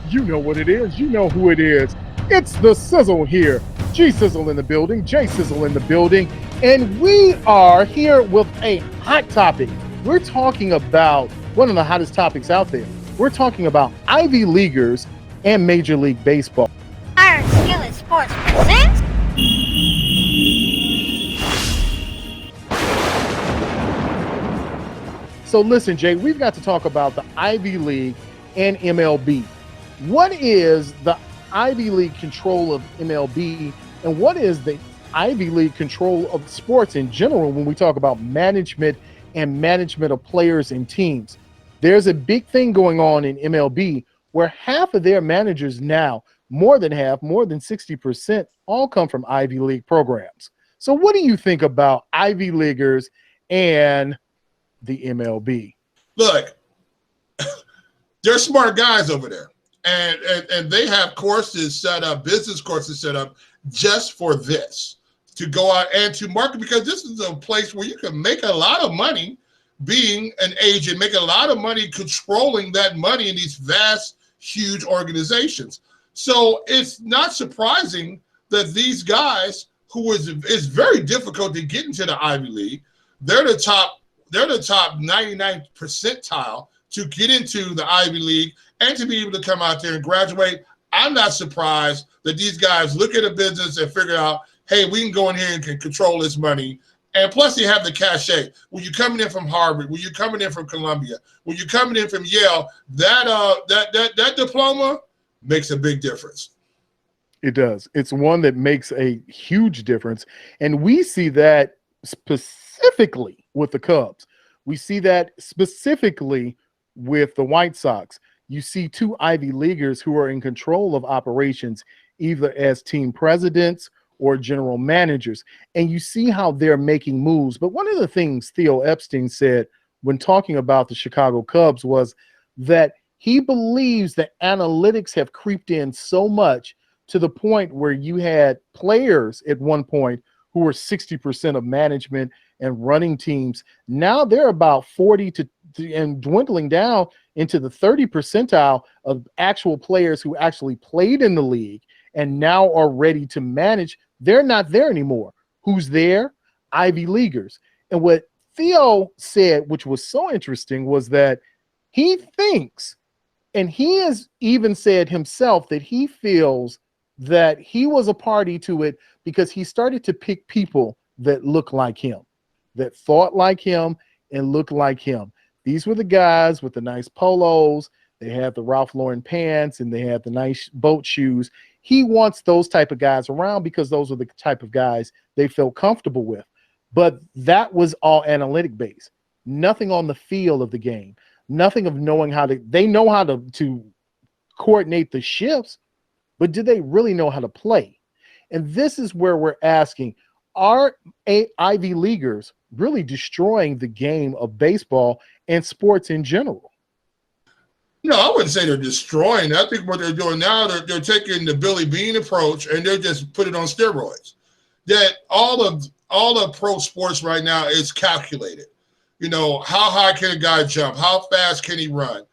You know what it is. You know who it is. It's the Sizzle here. G Sizzle in the building, J Sizzle in the building, and we are here with a hot topic. We're talking about one of the hottest topics out there. We're talking about Ivy Leaguers and Major League Baseball. Iron Skillet Sports presents. So listen, Jay, we've got to talk about the Ivy League and MLB. What is the Ivy League control of MLB, and what is the Ivy League control of sports in general when we talk about management and management of players and teams? There's a big thing going on in MLB where half of their managers now, more than half, more than 60%, all come from Ivy League programs. So what do you think about Ivy Leaguers and the MLB? Look, they're smart guys over there. And they have courses set up, business courses set up just for this, to go out and to market, because this is a place where you can make a lot of money being an agent, make a lot of money controlling that money in these vast, huge organizations. So it's not surprising that these guys, who is very difficult to get into the Ivy League, they're the top 99 percentile to get into the Ivy League and to be able to come out there and graduate. I'm not surprised that these guys look at a business and figure out, hey, we can go in here and can control this money. And plus, they have the cachet. When you're coming in from Harvard, when you're coming in from Columbia, when you're coming in from Yale, that diploma makes a big difference. It does. It's one that makes a huge difference. And we see that specifically with the Cubs. We see that specifically with the White Sox. You see two Ivy Leaguers who are in control of operations, either as team presidents or general managers. And you see how they're making moves. But one of the things Theo Epstein said when talking about the Chicago Cubs was that he believes that analytics have creeped in so much to the point where you had players at one point who were 60% of management and running teams. Now they're about 40 to and dwindling down into the 30 percentile of actual players who actually played in the league and now are ready to manage. They're not there anymore. Who's there? Ivy Leaguers. And what Theo said, which was so interesting, was that he thinks, and he has even said himself, that he feels that he was a party to it because he started to pick people that look like him, that thought like him and looked like him. These were the guys with the nice polos. They had the Ralph Lauren pants and they had the nice boat shoes. He wants those type of guys around because those are the type of guys they felt comfortable with. But that was all analytic based. Nothing on the feel of the game. Nothing of knowing how to – they know how to coordinate the shifts, but do they really know how to play? And this is where we're asking, are Ivy Leaguers really destroying the game of baseball and sports in general? No, I wouldn't say they're destroying. I think what they're doing now, they're taking the Billy Bean approach and they're just putting it on steroids. That all of pro sports right now is calculated. You know, how high can a guy jump? How fast can he run?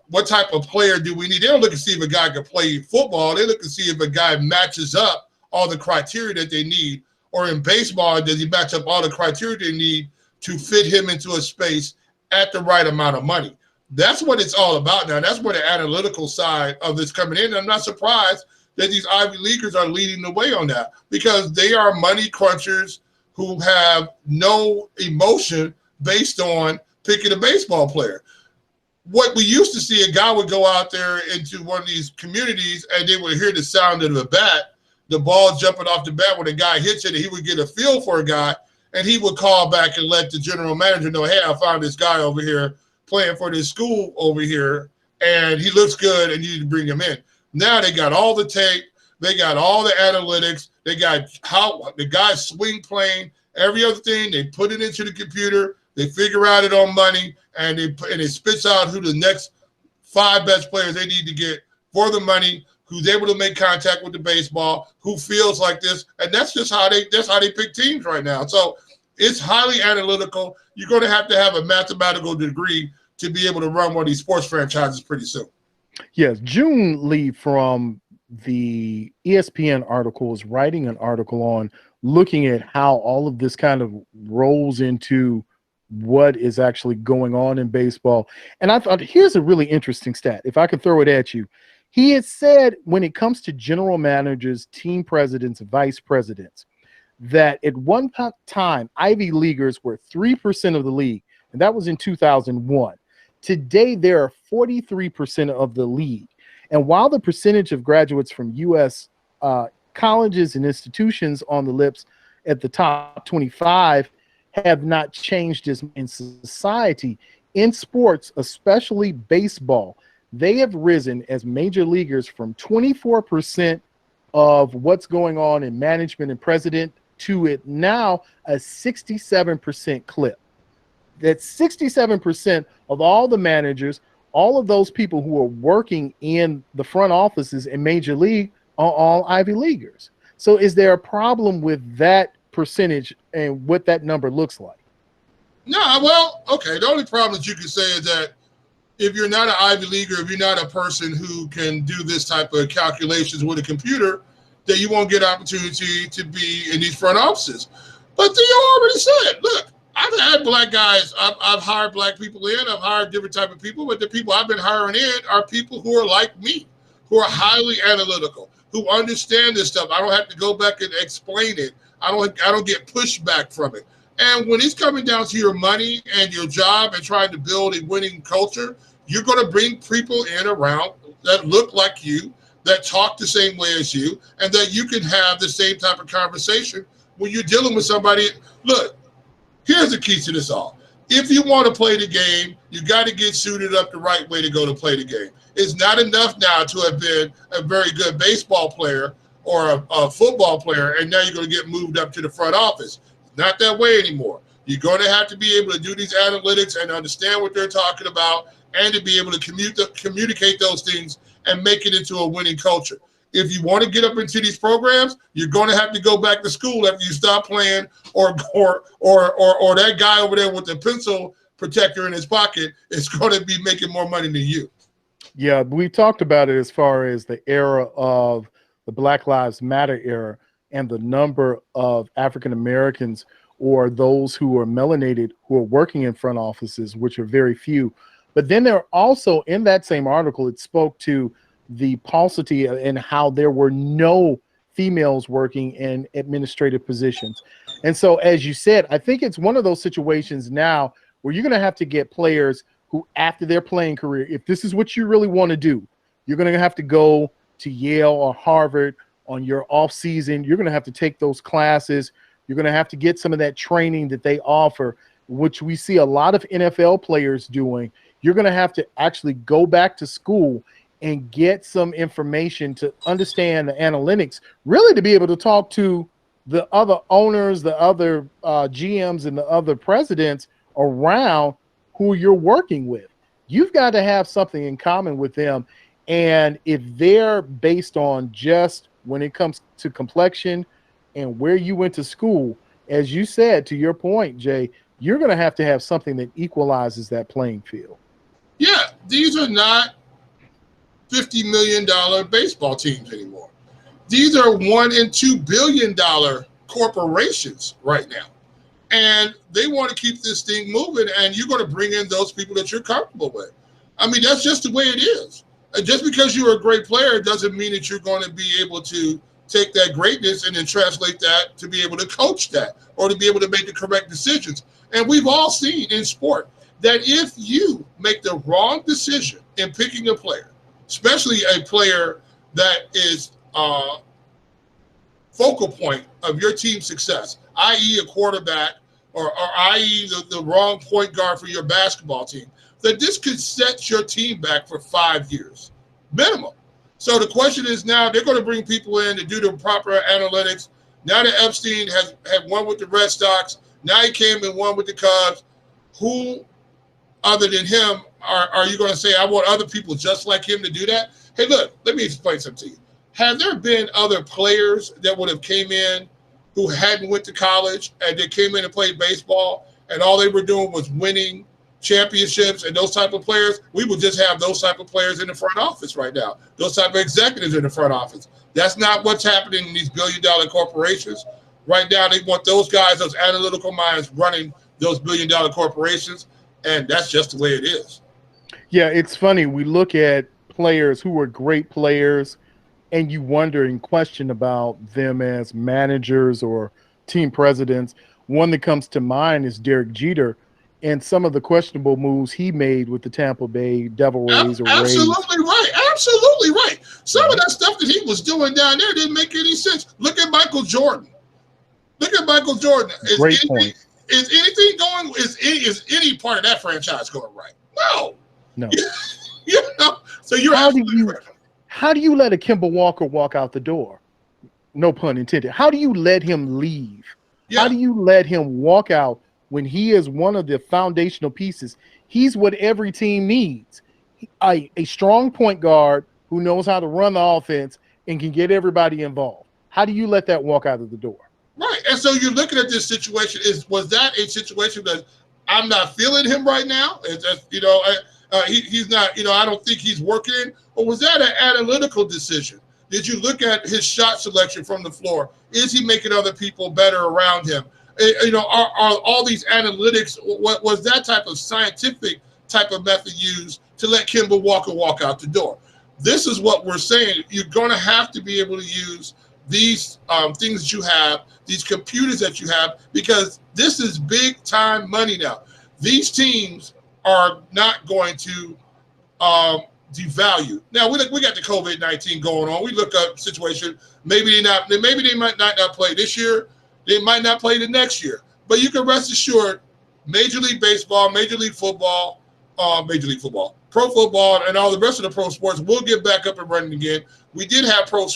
What type of player do we need? They don't look to see if a guy can play football. They look to see if a guy matches up all the criteria that they need. Or in baseball, does he match up all the criteria they need to fit him into a space at the right amount of money? That's what it's all about now. That's where the analytical side of this coming in. And I'm not surprised that these Ivy Leaguers are leading the way on that, because they are money crunchers who have no emotion based on picking a baseball player. What we used to see, a guy would go out there into one of these communities and they would hear the sound of the bat, the ball jumping off the bat when a guy hits it, and he would get a feel for a guy, and he would call back and let the general manager know, hey, I found this guy over here playing for this school over here, and he looks good, and you need to bring him in. Now they got all the tape, they got all the analytics, they got how the guy's swing plane, every other thing. They put it into the computer, they figure out it on money, and it spits out who the next 5 best players they need to get for the money, who's able to make contact with the baseball, who feels like this, and that's how they pick teams right now. So it's highly analytical. You're going to have a mathematical degree to be able to run one of these sports franchises pretty soon. Yes, June Lee from the ESPN article is writing an article on looking at how all of this kind of rolls into what is actually going on in baseball. And I thought, here's a really interesting stat. If I could throw it at you, he had said when it comes to general managers, team presidents, vice presidents, that at one time Ivy Leaguers were 3% of the league, and that was in 2001. Today, there are 43% of the league. And while the percentage of graduates from U.S. Colleges and institutions on the lips at the top 25 have not changed as in society, in sports, especially baseball, they have risen as major leaguers from 24% of what's going on in management and president to it now a 67% clip. That 67% of all the managers, all of those people who are working in the front offices in Major League are all Ivy Leaguers. So is there a problem with that percentage and what that number looks like? No, well, okay. The only problem that you can say is that if you're not an Ivy Leaguer, if you're not a person who can do this type of calculations with a computer, that you won't get opportunity to be in these front offices. But Theo already said, look, I've had black guys. I've hired black people in. I've hired different type of people, but the people I've been hiring in are people who are like me, who are highly analytical, who understand this stuff. I don't have to go back and explain it. I don't get pushback from it. And when it's coming down to your money and your job and trying to build a winning culture, you're going to bring people in around that look like you, that talk the same way as you, and that you can have the same type of conversation when you're dealing with somebody. Look, here's the key to this all. If you want to play the game, you got to get suited up the right way to go to play the game. It's not enough now to have been a very good baseball player or a football player, and now you're going to get moved up to the front office. It's not that way anymore. You're going to have to be able to do these analytics and understand what they're talking about and to be able to communicate those things and make it into a winning culture. If you want to get up into these programs, you're going to have to go back to school after you stop playing, or that guy over there with the pencil protector in his pocket is going to be making more money than you. Yeah, we talked about it as far as the era of the Black Lives Matter era and the number of African Americans or those who are melanated who are working in front offices, which are very few. But then there are also, in that same article, it spoke to the paucity and how there were no females working in administrative positions. And so, as you said, I think it's one of those situations now where you're going to have to get players who, after their playing career, if this is what you really want to do, you're going to have to go to Yale or Harvard on your off season. You're going to have to take those classes. You're going to have to get some of that training that they offer, which we see a lot of NFL players doing. You're going to have to actually go back to school and get some information to understand the analytics, really to be able to talk to the other owners, the other GMs, and the other presidents around who you're working with. You've got to have something in common with them. And if they're based on just when it comes to complexion and where you went to school, as you said, to your point, Jay, you're going to have something that equalizes that playing field. Yeah, these are not $50 million baseball teams anymore. These are $1 and $2 billion corporations right now. And they want to keep this thing moving, and you're going to bring in those people that you're comfortable with. I mean, that's just the way it is. And just because you're a great player doesn't mean that you're going to be able to take that greatness and then translate that to be able to coach that or to be able to make the correct decisions. And we've all seen in sport that if you make the wrong decision in picking a player, especially a player that is focal point of your team's success, i.e. a quarterback or i.e. the wrong point guard for your basketball team, that this could set your team back for 5 years, minimum. So the question is now they're going to bring people in to do the proper analytics. Now that Epstein had won with the Red Sox, now he came and won with the Cubs. Who other than him are you going to say, I want other people just like him to do that? Hey, look, let me explain something to you. Have there been other players that would have came in who hadn't went to college and they came in and played baseball and all they were doing was winning championships and those type of players, we would just have those type of players in the front office right now. Those type of executives in the front office. That's not what's happening in these billion-dollar corporations. Right now, they want those guys, those analytical minds running those billion-dollar corporations, and that's just the way it is. Yeah, it's funny. We look at players who were great players, and you wonder and question about them as managers or team presidents. One that comes to mind is Derek Jeter and some of the questionable moves he made with the Tampa Bay Devil Rays. Absolutely right. Absolutely right. Some of that stuff that he was doing down there didn't make any sense. Look at Michael Jordan. Great point. Is anything going? Is any part of that franchise going right? No. You know. So you're absolutely right. How do you let a Kemba Walker walk out the door? No pun intended. How do you let him leave? Yeah. How do you let him walk out when he is one of the foundational pieces? He's what every team needs. A strong point guard who knows how to run the offense and can get everybody involved. How do you let that walk out of the door? Right. And so you're looking at this situation. Was that a situation that I'm not feeling him right now? It's just, he's not, I don't think he's working. Or was that an analytical decision? Did you look at his shot selection from the floor? Is he making other people better around him? Are all these analytics, what was that type of scientific type of method used to let Kemba Walker walk out the door? This is what we're saying. You're going to have to be able to use these things that you have, these computers that you have, because this is big time money now. These teams are not going to devalue. Now we got the COVID-19 going on. We look up situation. Maybe they might not play this year. They might not play the next year. But you can rest assured, Major League Baseball, Major League Football, pro football, and all the rest of the pro sports will get back up and running again. We did have pro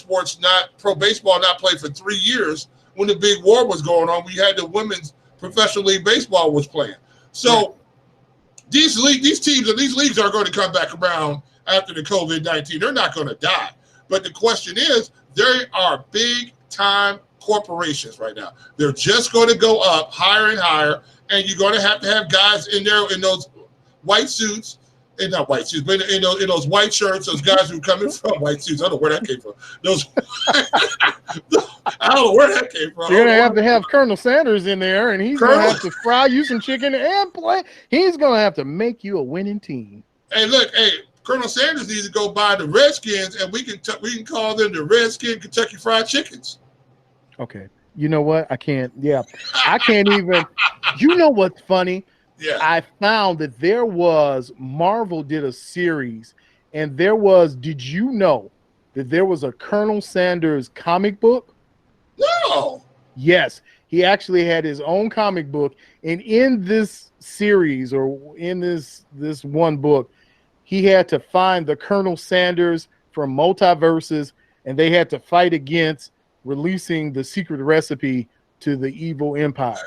baseball not play for 3 years when the big war was going on. We had the women's professional league baseball was playing. So these teams and these leagues are going to come back around after the COVID-19. They're not going to die. But the question is, there are big time corporations right now. They're just going to go up higher and higher, and you're going to have guys in there in those white suits, and not white suits, but in those white shirts, those guys who are coming from white suits. I don't know where that came from. I don't know where that came from. You're going to have Colonel Sanders in there, and he's going to have to fry you some chicken and play. He's going to have to make you a winning team. Hey, look, Colonel Sanders needs to go buy the Redskins, and we can call them the Redskin Kentucky Fried Chickens. Okay. You know what? I can't even. You know what's funny? Yeah. I found that Marvel did a series, and did you know that there was a Colonel Sanders comic book? No. Yes. He actually had his own comic book, and in this series, or in this one book, he had to find the Colonel Sanders from multiverses, and they had to fight against releasing the secret recipe to the evil empire.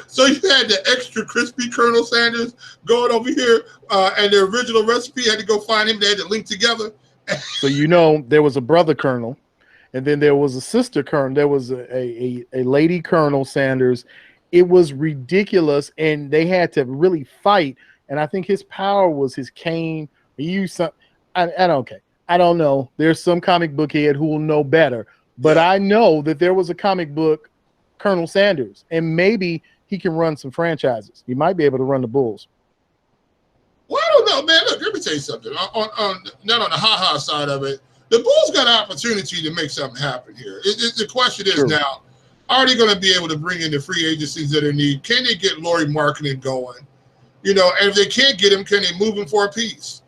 So you had the extra crispy Colonel Sanders going over here, and the original recipe had to go find him. They had to link together. So there was a brother Colonel, and then there was a sister Colonel. There was a lady Colonel Sanders. It was ridiculous, and they had to really fight. And I think his power was his cane. He used some. I don't know. There's some comic book head who will know better. But I know that there was a comic book Colonel Sanders, and maybe he can run some franchises. He might be able to run the Bulls. Well, I don't know, man. Look, let me tell you something. On not on the ha-ha side of it, the Bulls got an opportunity to make something happen here. The question is now, are they going to be able to bring in the free agencies that they need? Can they get Lauri Markkanen going? And if they can't get him, can they move him for a piece?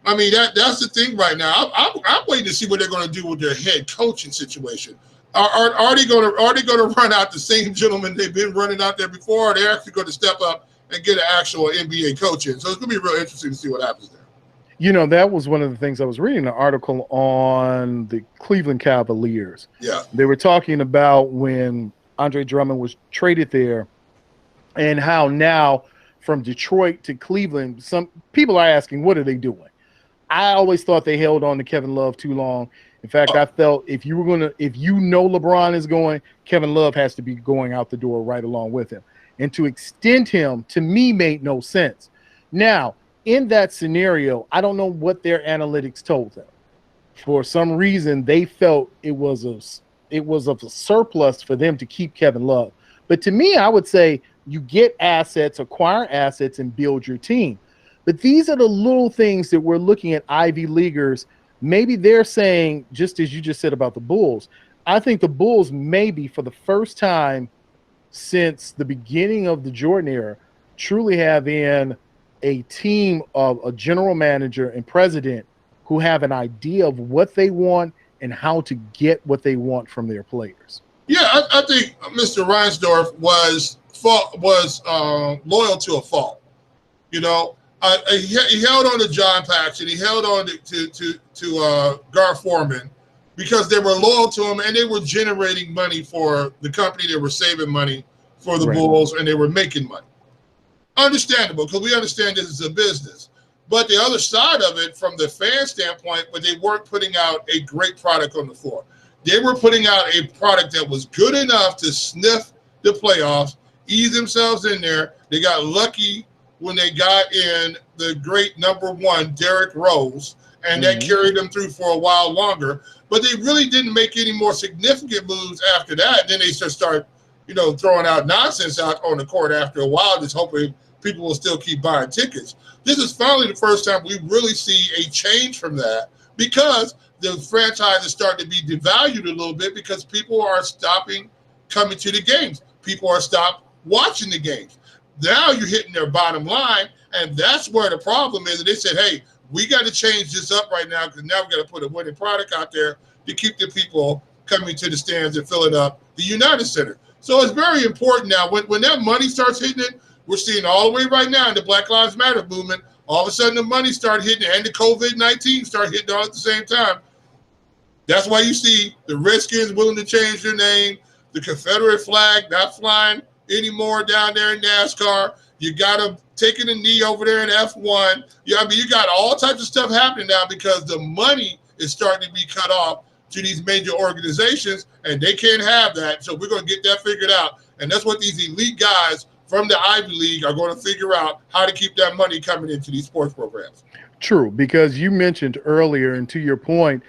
I mean, that's the thing right now. I'm waiting to see what they're going to do with their head coaching situation. Are they going to run out the same gentleman they've been running out there before? Or are they actually going to step up and get an actual NBA coach in? So it's going to be real interesting to see what happens there. That was one of the things I was reading, an article on the Cleveland Cavaliers. Yeah. They were talking about when Andre Drummond was traded there and how now from Detroit to Cleveland, some people are asking, what are they doing? I always thought they held on to Kevin Love too long. In fact, I felt if LeBron is going, Kevin Love has to be going out the door right along with him. And to extend him, to me, made no sense. Now, in that scenario, I don't know what their analytics told them. For some reason, they felt it was of a surplus for them to keep Kevin Love. But to me, I would say you get assets, acquire assets, and build your team. But these are the little things that we're looking at Ivy Leaguers. Maybe they're saying, just as you just said about the Bulls, I think the Bulls maybe for the first time since the beginning of the Jordan era truly have in a team of a general manager and president who have an idea of what they want and how to get what they want from their players. Yeah, I think Mr. Reinsdorf was loyal to a fault. You know, he held on to John Paxson, he held on to Gar Forman because they were loyal to him and they were generating money for the company. They were saving money for the Bulls and they were making money. Understandable, because we understand this is a business. But the other side of it, from the fan standpoint, but they weren't putting out a great product on the floor. They were putting out a product that was good enough to sniff the playoffs, ease themselves in there. They got lucky when they got in the great number one, Derrick Rose, and that carried them through for a while longer. But they really didn't make any more significant moves after that. And then they just start, throwing out nonsense out on the court after a while, just hoping people will still keep buying tickets. This is finally the first time we really see a change from that because the franchise is starting to be devalued a little bit because people are stopping coming to the games. People are stopped watching the games. Now you're hitting their bottom line, and that's where the problem is. And they said, hey, we got to change this up right now because now we got to put a winning product out there to keep the people coming to the stands and filling up the United Center. So it's very important now. When that money starts hitting it, we're seeing all the way right now in the Black Lives Matter movement, all of a sudden the money started hitting and the COVID-19 started hitting all at the same time. That's why you see the Redskins willing to change their name, the Confederate flag not flying anymore down there in NASCAR. You got them taking a knee over there in F1. You got all types of stuff happening now because the money is starting to be cut off to these major organizations, and they can't have that. So we're going to get that figured out. And that's what these elite guys from the Ivy League are going to figure out, how to keep that money coming into these sports programs. True, because you mentioned earlier, and to your point,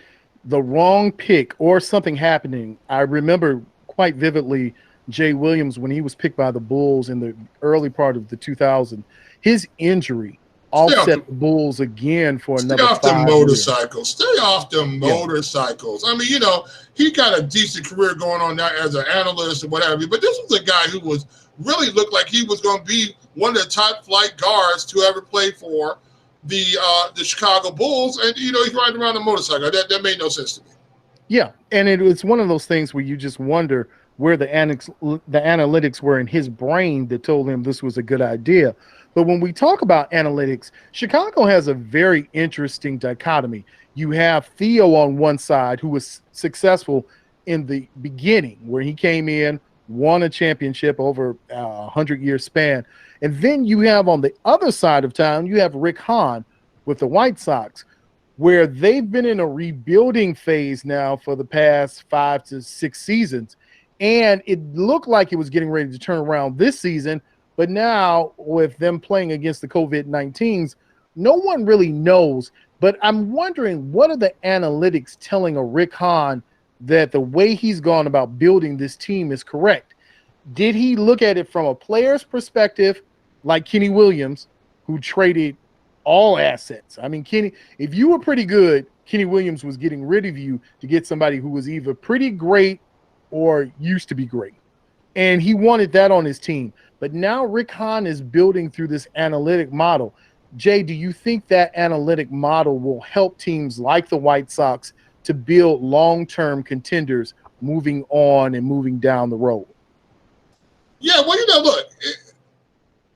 the wrong pick or something happening. I remember quite vividly Jay Williams when he was picked by the Bulls in the early part of the 2000s. His injury offset the Bulls again for another 5 years. Stay off the motorcycles. Stay off the motorcycles. I mean, he got a decent career going on now as an analyst and what have you, but this was a guy who was really looked like he was going to be one of the top flight guards to ever play for the Chicago Bulls, and he's riding around a motorcycle. That made no sense to me. Yeah, and it's one of those things where you just wonder where the analytics were in his brain that told him this was a good idea. But when we talk about analytics, Chicago has a very interesting dichotomy. You have Theo on one side, who was successful in the beginning, where he came in, won a championship over a 100-year span. And then you have on the other side of town, you have Rick Hahn with the White Sox, where they've been in a rebuilding phase now for the past 5 to 6 seasons. And it looked like it was getting ready to turn around this season. But now with them playing against the COVID-19s, no one really knows. But I'm wondering, what are the analytics telling a Rick Hahn that the way he's gone about building this team is correct? Did he look at it from a player's perspective, like Kenny Williams, who traded all assets? I mean, Kenny, if you were pretty good, Kenny Williams was getting rid of you to get somebody who was either pretty great or used to be great. And he wanted that on his team. But now Rick Hahn is building through this analytic model. Jay, do you think that analytic model will help teams like the White Sox to build long-term contenders moving on and moving down the road? Yeah, well, look,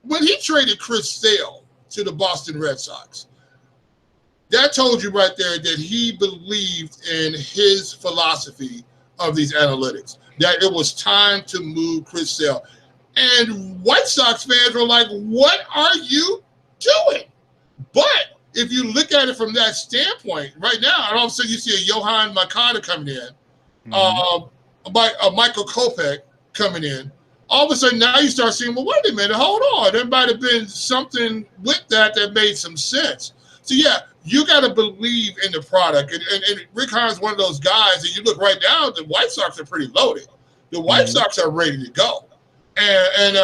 when he traded Chris Sale to the Boston Red Sox, that told you right there that he believed in his philosophy of these analytics, that it was time to move Chris Sale. And White Sox fans were like, what are you doing? But if you look at it from that standpoint, right now, and all of a sudden you see a Johan Makata coming in, Michael Kopech coming in, all of a sudden now you start seeing, well, wait a minute, hold on. There might have been something with that made some sense. So, yeah, you got to believe in the product. And Rick Hahn's one of those guys that you look right now, the White Sox are pretty loaded. The White Sox are ready to go. And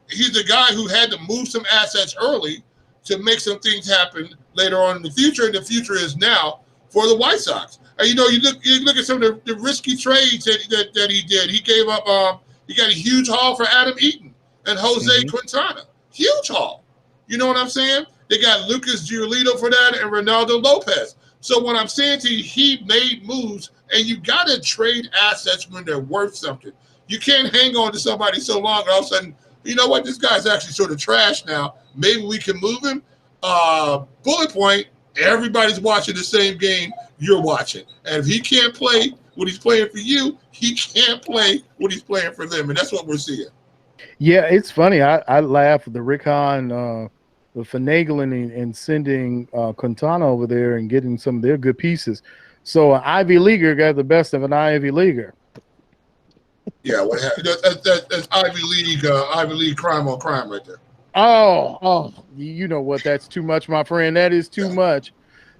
he's the guy who had to move some assets early to make some things happen later on in the future. And the future is now for the White Sox. And, you look at some of the risky trades that he did. He gave up he got a huge haul for Adam Eaton and Jose Quintana. Huge haul. You know what I'm saying? They got Lucas Giolito for that and Ronaldo Lopez. So what I'm saying to you, he made moves, and you got to trade assets when they're worth something. You can't hang on to somebody so long, and all of a sudden, you know what, this guy's actually sort of trash now. Maybe we can move him. Bullet point, everybody's watching the same game you're watching. And if he can't play what he's playing for you, he can't play what he's playing for them. And that's what we're seeing. Yeah, it's funny. I laugh at the Rick Hahn, the finagling and sending Quintana over there and getting some of their good pieces. So an Ivy Leaguer got the best of an Ivy Leaguer. Yeah, what happened? That's Ivy League crime on crime right there. Oh, you know what? That's too much, my friend. That is too much.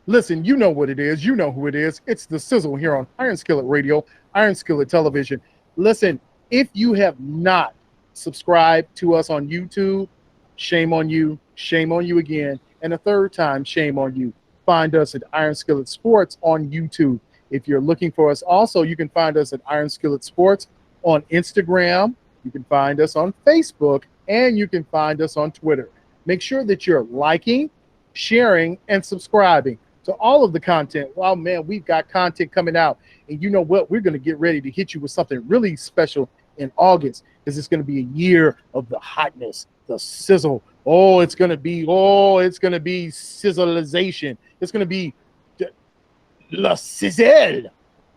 Listen, you know what it is. You know who it is. It's the Sizzle here on Iron Skillet Radio, Iron Skillet Television. Listen, if you have not subscribed to us on YouTube, shame on you. Shame on you again. And a third time, shame on you. Find us at Iron Skillet Sports on YouTube. If you're looking for us, also, you can find us at Iron Skillet Sports on Instagram. You can find us on Facebook, and you can find us on Twitter. Make sure that you're liking, sharing, and subscribing to all of the content. Wow, man, we've got content coming out. And you know what? We're going to get ready to hit you with something really special in August, because it's going to be a year of the hotness, the sizzle. It's going to be sizzleization. It's going to be le sizzle.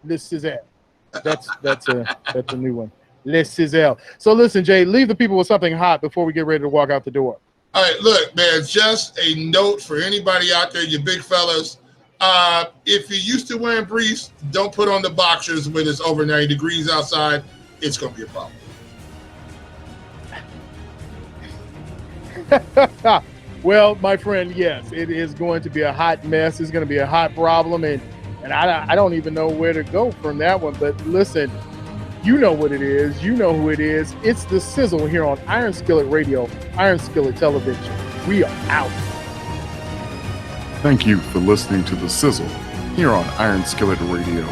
Le sizzle. That's a new one. Le sizzle. So listen, Jay, leave the people with something hot before we get ready to walk out the door. All right, look, man, just a note for anybody out there, you big fellas. If you're used to wearing briefs, don't put on the boxers when it's over 90 degrees outside. It's going to be a problem. Well, my friend, yes, it is going to be a hot mess. It's going to be a hot problem, and I don't even know where to go from that one. But listen, you know what it is. You know who it is. It's the Sizzle here on Iron Skillet Radio, Iron Skillet Television. We are out. Thank you for listening to the Sizzle here on Iron Skillet Radio.